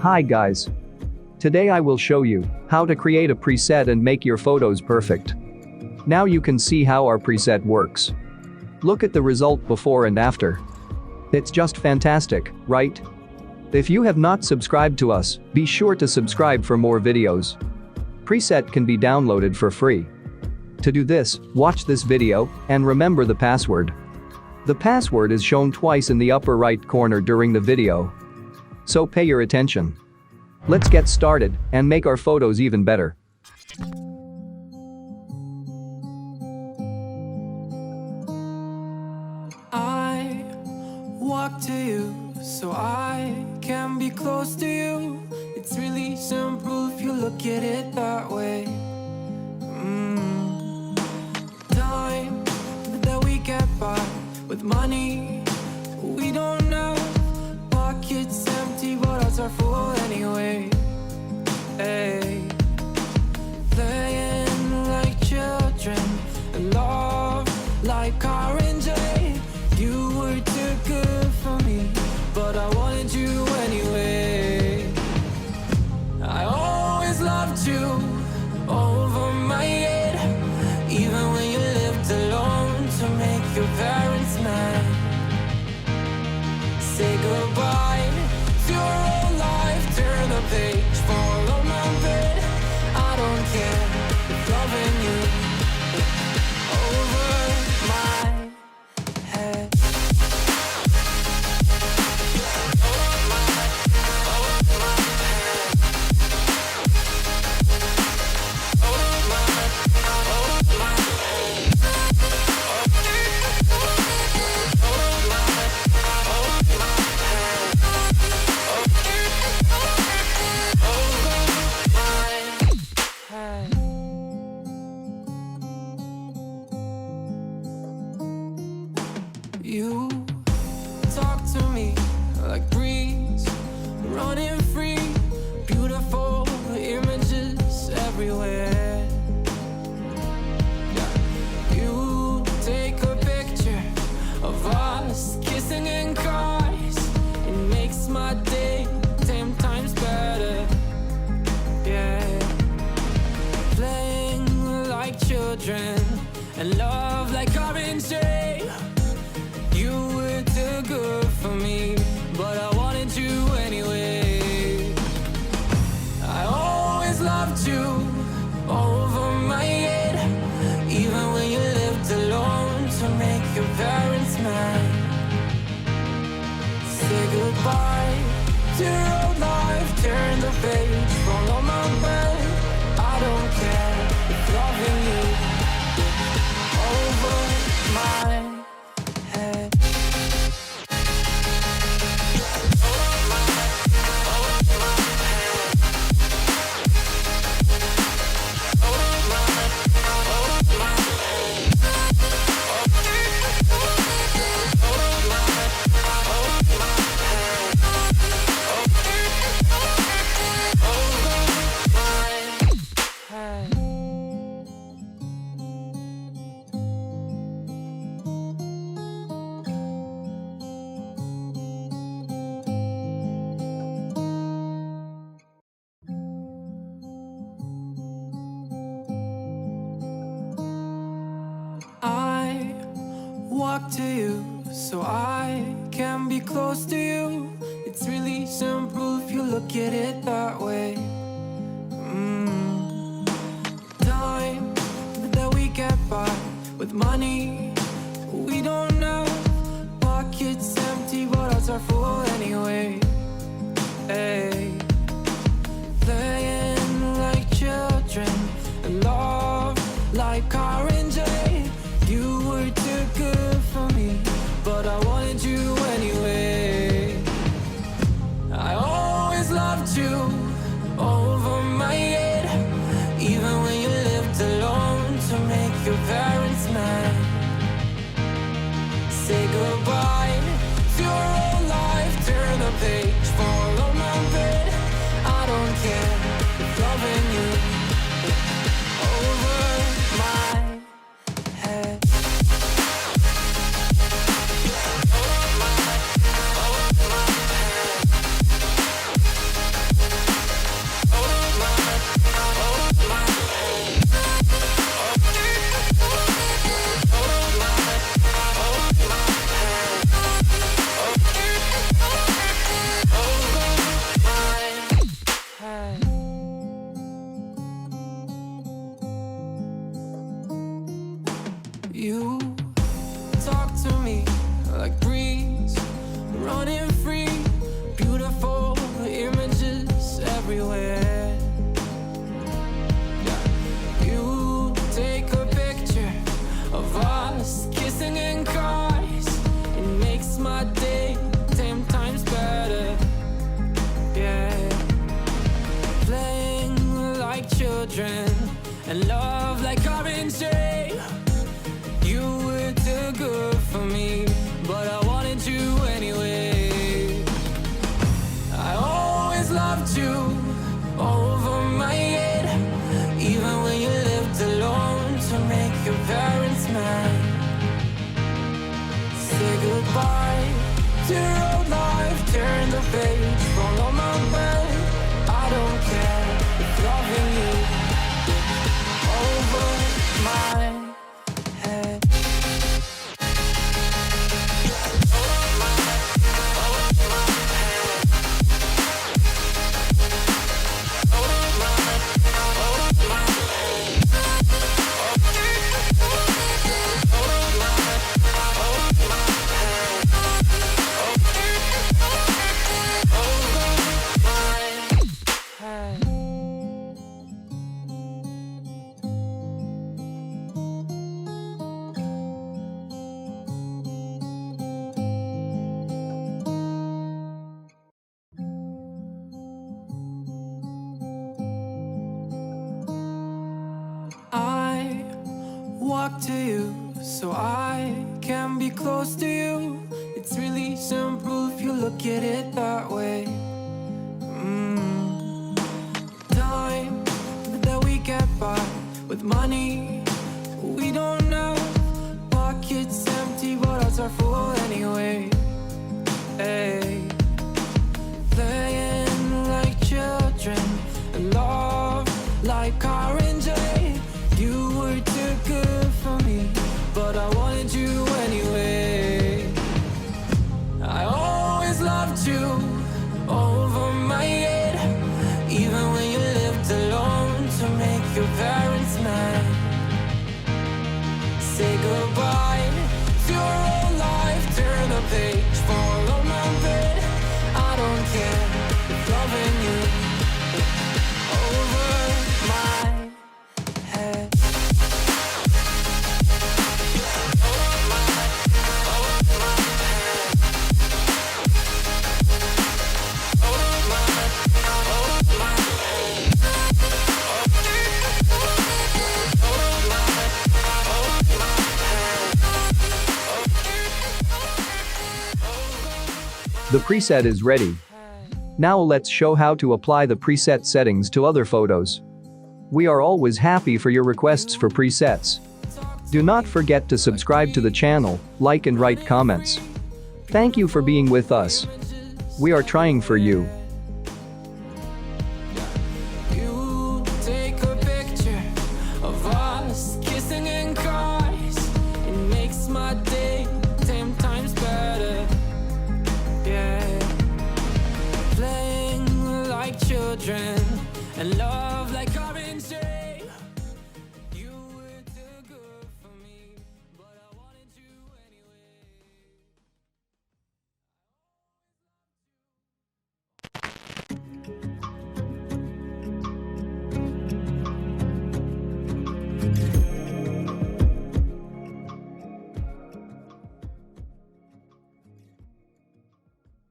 Hi guys. Today I will show you how to create a preset and make your photos perfect. Now you can see how our preset works. Look at the result before and after. It's just fantastic, right? If you have not subscribed to us, be sure to subscribe for more videos. Preset can be downloaded for free. To do this, watch this video and remember the password. The password is shown twice in the upper right corner during the video. So pay your attention. Let's get started and make our photos even better. I walk to you so I can be close to you. It's really simple if you look at it that way. Time that we get by with money we don't know. Pockets empty but hearts are full anyway. Hey, playing like children and love like orange. You were too good for me, but I wanted you anyway. I always loved you over my head, even when you lived alone to make your parents mad. Say goodbye to your old life, turn the page, follow my bed. I don't care if loving you over my head. You talk to me like breeze, running free, beautiful images everywhere. You take a picture of us kissing in cars, it makes my day 10 times better. Yeah, playing like children and love like orange. You were too good for me, but I wanted you anyway. I always loved you over my head, even when you lived alone to make your parents mad. Say goodbye to your old life, turn the page, follow my bed. I don't care if loving you over my head. I walk to you so I can be close to you. It's really simple if you look at it that way. Time that we get by with money we don't know. Pockets empty but hearts are full anyway. Hey, playing like children and love like orange. You were too good for me, but I wanted you anyway. I always loved you over my head, even when you lived alone to make your parents mad. Say goodbye to your old life, turn the page, follow my bed. I don't care if loving you over my head. running free, beautiful images everywhere. You take a picture of us kissing in cars, it makes my day 10 times better. Yeah, playing like children and love like orange. You were too good for me, but I wanted you anyway. I always loved you over my head, even when you lived alone to make your parents mad. Say goodbye to your old life, turn the page, follow my bed. I don't care if loving you over my head. I walk to you so I can be close to you. It's really simple if you look at it that way. Time that we get by with money we don't know. Pockets empty but hearts are full anyway. Hey, playing like children and love like orange. You were too good for me, but I wanted you anyway. I always loved you over my head, even when you lived alone to make your parents mad. Say goodbye to your old life, turn the page, follow my bed. I don't care if loving you over my head. The preset is ready. Now let's show how to apply the preset settings to other photos. We are always happy for your requests for presets. Do not forget to subscribe to the channel, like and write comments. Thank you for being with us. We are trying for you. You take a picture of us kissing in cars, it makes my day 10 times better. Yeah, playing like children and love like orange.